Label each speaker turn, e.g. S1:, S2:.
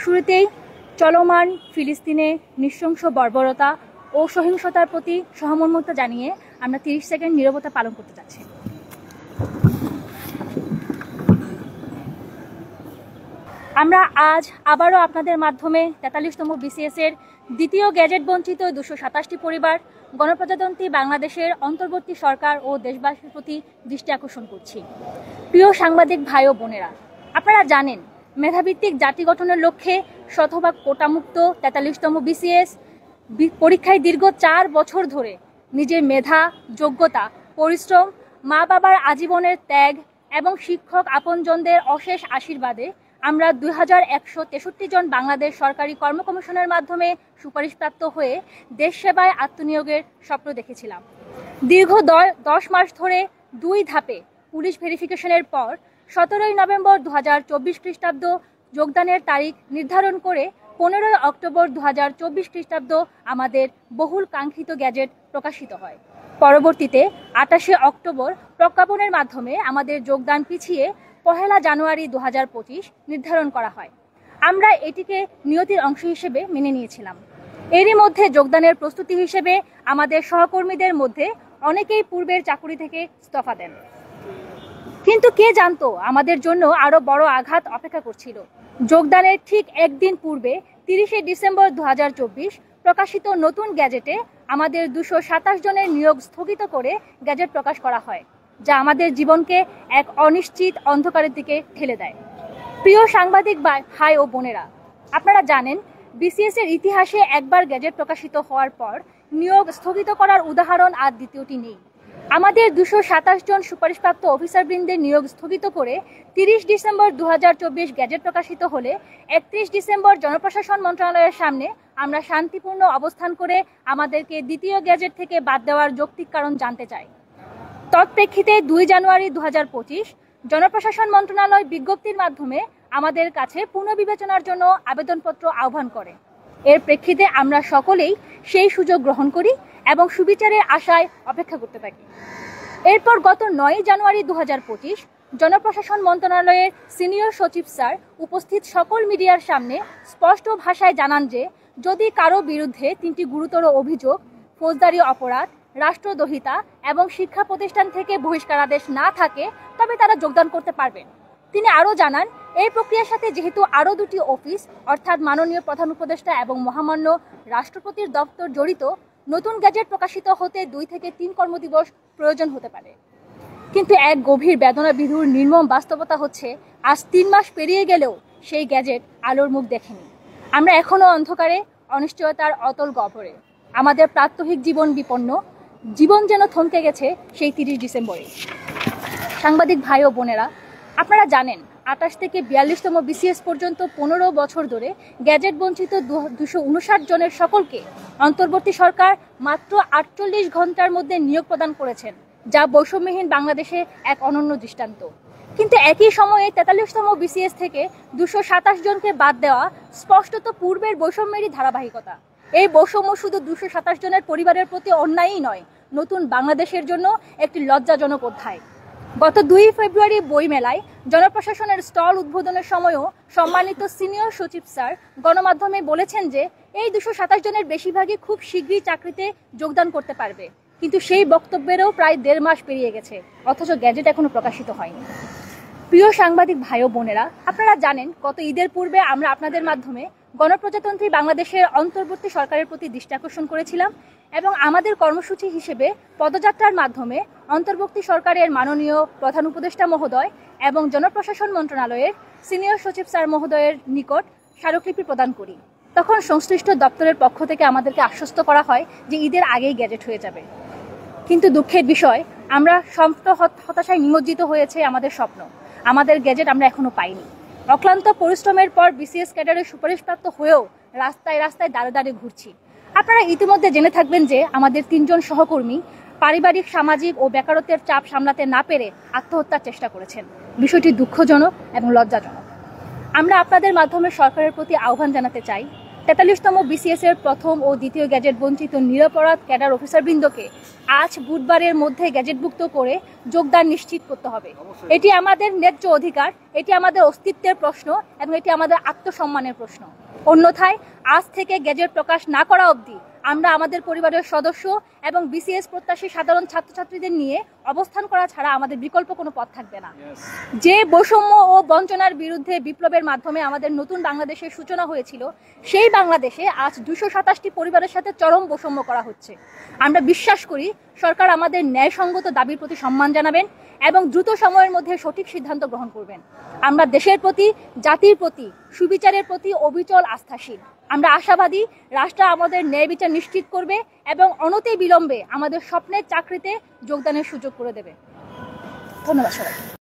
S1: শুরুতেই চলমান ফিলিস্তিনে নৃশংস বর্বরতা ও সহিংসতার প্রতি সহমর্মিতা জানিয়ে আমরা 30 সেকেন্ড নীরবতা পালন করতে যাচ্ছি। আমরা আজ আবারও আপনাদের মাধ্যমে 43তম BCS এর দ্বিতীয় গ্যাজেট বঞ্চিত 227টি পরিবার, গণপ্রজাতন্ত্রী বাংলাদেশের অন্তর্বর্তী সরকার ও দেশবাসীর প্রতি দৃষ্টি আকর্ষণ করছি। প্রিয় সাংবাদিক ভাই ও বোনেরা, আপনারা জানেন মেধাভিত্তিক জাতি গঠনের লক্ষ্যে শতভাগ কোটামুক্ত 43তম BCS পরীক্ষায় দীর্ঘ 4 বছর ধরে নিজের মেধা, যোগ্যতা, পরিশ্রম, মা বাবার আজীবনের ত্যাগ এবং শিক্ষক আপনজনদের অশেষ আশীর্বাদে আমরা 2163 জন বাংলাদেশ সরকারি কর্ম কমিশনের মাধ্যমে সুপারিশপ্রাপ্ত হয়ে দেশ সেবায় আত্মনিয়োগের স্বপ্ন দেখেছিলাম। দীর্ঘ 10 মাস ধরে 2 ধাপে পুলিশ ভেরিফিকেশনের পর 17 নভেম্বর 2024 খ্রিস্টাব্দ যোগদানের তারিখ নির্ধারণ করে 15 অক্টোবর 2024 খ্রিস্টাব্দ আমাদের বহুল কাঙ্ক্ষিত গ্যাজেট প্রকাশিত হয়। পরবর্তীতে 28 অক্টোবর প্রজ্ঞাপনের মাধ্যমে আমাদের যোগদান পিছিয়ে 1 জানুয়ারি 2025 নির্ধারণ করা হয়। আমরা এটিকে নিয়তির অংশ হিসেবে মেনে নিয়েছিলাম। এরই মধ্যে যোগদানের প্রস্তুতি হিসেবে আমাদের সহকর্মীদের মধ্যে অনেকেই পূর্বের চাকুরি থেকে ইস্তফা দেন। কিন্তু কে জানতো আমাদের জন্য আরো বড় আঘাত অপেক্ষা করছিল। যোগদানের ঠিক একদিন পূর্বে 30 ডিসেম্বর 2024 প্রকাশিত নতুন গ্যাজেটে আমাদের 227 জনের নিয়োগ স্থগিত করে গ্যাজেট প্রকাশ করা হয়, যা আমাদের জীবনকে এক অনিশ্চিত অন্ধকারের দিকে ঠেলে দেয়। প্রিয় সাংবাদিক ভাই ও বোনেরা, আপনারা জানেন BCS এর ইতিহাসে একবার গ্যাজেট প্রকাশিত হওয়ার পর নিয়োগ স্থগিত করার উদাহরণ আর দ্বিতীয়টি নেই। আমাদের 227 জন সুপারিশপ্রাপ্ত অফিসারবৃন্দের নিয়োগ স্থগিত করে 30 ডিসেম্বর 2024 গ্যাজেট প্রকাশিত হলে 31 ডিসেম্বর জনপ্রশাসন মন্ত্রণালয়ের সামনে আমরা শান্তিপূর্ণ অবস্থান করে আমাদেরকে দ্বিতীয় গ্যাজেট থেকে বাদ দেওয়ার যৌক্তিক কারণ জানতে চাই। তৎপ্রেক্ষিতে 2 জানুয়ারি 2025 জনপ্রশাসন মন্ত্রণালয় বিজ্ঞপ্তির মাধ্যমে আমাদের কাছে পুনর্বিবেচনার জন্য আবেদনপত্র আহ্বান করে। এর প্রেক্ষিতে আমরা সকলেই সেই সুযোগ গ্রহণ করি এবং সুবিচারের আশায় অপেক্ষা করতে থাকি। এরপর গত 9 জানুয়ারি 2025 জনপ্রশাসন মন্ত্রণালয়ের সিনিয়র সচিব স্যার উপস্থিত সকল মিডিয়ার সামনে স্পষ্ট ভাষায় জানান যে যদি কারো বিরুদ্ধে 3টি গুরুতর অভিযোগ, ফৌজদারি অপরাধ, রাষ্ট্রদ্রোহিতা এবং শিক্ষা প্রতিষ্ঠান থেকে বহিষ্কারাদেশ না থাকে তবে তারা যোগদান করতে পারবেন। তিনি আরও জানান, এই প্রক্রিয়ার সাথে যেহেতু আরও 2টি অফিস অর্থাৎ মাননীয় প্রধান উপদেষ্টা এবং মহামান্য রাষ্ট্রপতির দপ্তর জড়িত, নতুন গ্যাজেট প্রকাশিত হতে 2 থেকে 3 কর্মদিবস প্রয়োজন হতে পারে। কিন্তু এক গভীর বেদনা বিধুর নির্মম বাস্তবতা হচ্ছে আজ 3 মাস পেরিয়ে গেলেও সেই গ্যাজেট আলোর মুখ দেখেনি। আমরা এখনো অন্ধকারে, অনিশ্চয়তার অতল গহ্বরে। আমাদের প্রাত্যহিক জীবন বিপন্ন, জীবন যেন থমকে গেছে সেই 30 ডিসেম্বরে। সাংবাদিক ভাই ও বোনেরা, আপনারা জানেন 28 থেকে 42তম BCS পর্যন্ত 15 বছর ধরে গ্যাজেট বঞ্চিত 259 জনের সকলকে অন্তর্বর্তী সরকার মাত্র 48 ঘন্টার মধ্যে নিয়োগ প্রদান করেছেন, যা বৈষম্যহীন বাংলাদেশে এক অনন্য দৃষ্টান্ত। কিন্তু একই সময়ে 43তম BCS থেকে 227 জনকে বাদ দেওয়া স্পষ্টত পূর্বের বৈষম্যেরই ধারাবাহিকতা। এই বৈষম্য শুধু 227 জনের পরিবারের প্রতি অন্যায়ই নয়, নতুন বাংলাদেশের জন্য একটি লজ্জাজনক অধ্যায়। গত 2 ফেব্রুয়ারি বইমেলায় জনপ্রশাসনের স্টল উদ্বোধনের সময়ও সম্মানিত সিনিয়র সচিব স্যার গণমাধ্যমে বলেছেন যে এই 227 জনের বেশিরভাগই খুব শীঘ্রই চাকরিতে যোগদান করতে পারবে। কিন্তু সেই বক্তব্যেরও প্রায় 1.5 মাস পেরিয়ে গেছে, অথচ গ্যাজেট এখনো প্রকাশিত হয়নি। প্রিয় সাংবাদিক ভাই ও বোনেরা, আপনারা জানেন গত ঈদের পূর্বে আমরা আপনাদের মাধ্যমে গণপ্রজাতন্ত্রী বাংলাদেশের অন্তর্বর্তী সরকারের প্রতি দৃষ্টি আকর্ষণ করেছিলাম এবং আমাদের কর্মসূচি হিসেবে পদযাত্রার মাধ্যমে অন্তর্বর্তী সরকারের মাননীয় প্রধান উপদেষ্টা মহোদয় এবং জনপ্রশাসন মন্ত্রণালয়ের সিনিয়র সচিব স্যার মহোদয়ের নিকট স্মারকলিপি প্রদান করি। তখন সংশ্লিষ্ট দপ্তরের পক্ষ থেকে আমাদেরকে আশ্বস্ত করা হয় যে ঈদের আগেই গ্যাজেট হয়ে যাবে। কিন্তু দুঃখের বিষয়, আমরা হতাশায় নিমজ্জিত হয়েছে আমাদের স্বপ্ন। আমাদের গ্যাজেট আমরা এখনো পাইনি। অক্লান্ত পরিশ্রমের পর BCS ক্যাডারের সুপারিশপ্রাপ্ত হয়েও রাস্তায় রাস্তায় দাঁড়ে দাঁড়িয়ে ঘুরছি। আপনারা ইতিমধ্যে জেনে থাকবেন যে আমাদের 3 জন সহকর্মী পারিবারিক, সামাজিক ও বেকারত্বের চাপ সামলাতে না পেরে আত্মহত্যার চেষ্টা করেছেন। বিষয়টি দুঃখজনক এবং লজ্জাজনক। আমরা আপনাদের মাধ্যমে সরকারের প্রতি আহ্বান জানাতে চাই, 43তম বিসিএস এর প্রথম ও দ্বিতীয় গ্যাজেট বঞ্চিত নিরপরাধ ক্যাডার অফিসারবৃন্দকে আজ বুধবারের মধ্যে গ্যাজেটভুক্ত করে যোগদান নিশ্চিত করতে হবে। এটি আমাদের ন্যায্য অধিকার, এটি আমাদের অস্তিত্বের প্রশ্ন এবং এটি আমাদের আত্মসম্মানের প্রশ্ন। অন্যথায় আজ থেকে গ্যাজেট প্রকাশ না করা অবধি আমরা আমাদের পরিবারের সদস্য এবং বিসিএস প্রত্যাশী সাধারণ ছাত্রছাত্রীদের নিয়ে অবস্থান করা ছাড়া আমাদের বিকল্প কোনো পথ থাকবে না। যে বৈষম্য ও বঞ্চনার বিরুদ্ধে বিপ্লবের মাধ্যমে আমাদের নতুন বাংলাদেশের সূচনা হয়েছিল, সেই বাংলাদেশে আজ 227টি পরিবারের সাথে চরম বৈষম্য করা হচ্ছে। আমরা বিশ্বাস করি সরকার আমাদের ন্যায়সঙ্গত দাবির প্রতি সম্মান জানাবেন এবং দ্রুত সময়ের মধ্যে সঠিক সিদ্ধান্ত গ্রহণ করবেন। আমরা দেশের প্রতি, জাতির প্রতি, সুবিচারের প্রতি অবিচল আস্থাশীল। আমরা আশাবাদী রাষ্ট্র আমাদের ন্যায় বিচার নিশ্চিত করবে এবং অনতি বিলম্বে আমাদের স্বপ্নের চাকরিতে যোগদানের সুযোগ করে দেবে। ধন্যবাদ সবাই।